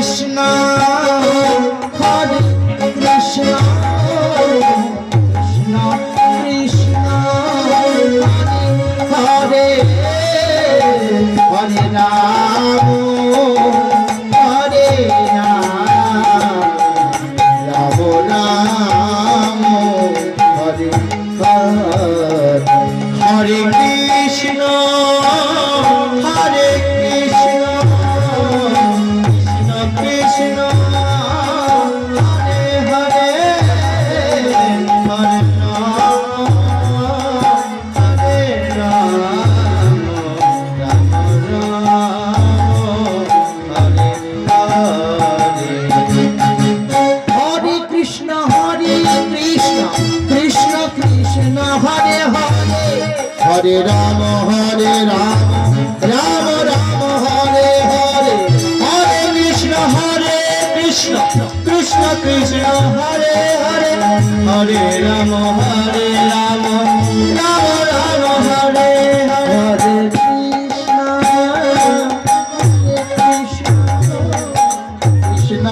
Krishna Hare Krishna Krishna Krishna Hare Hare Ram Hare Ram Ram Ram Hare Hare Krishna Hare Krishna Krishna Krishna Hare Hare Hare Ram Ram Hare Hare Krishna Krishna Krishna Hare Hare Hare Ram Ram Ram Hare Hare Hare Krishna Krishna Krishna Hare Hare Hare Ram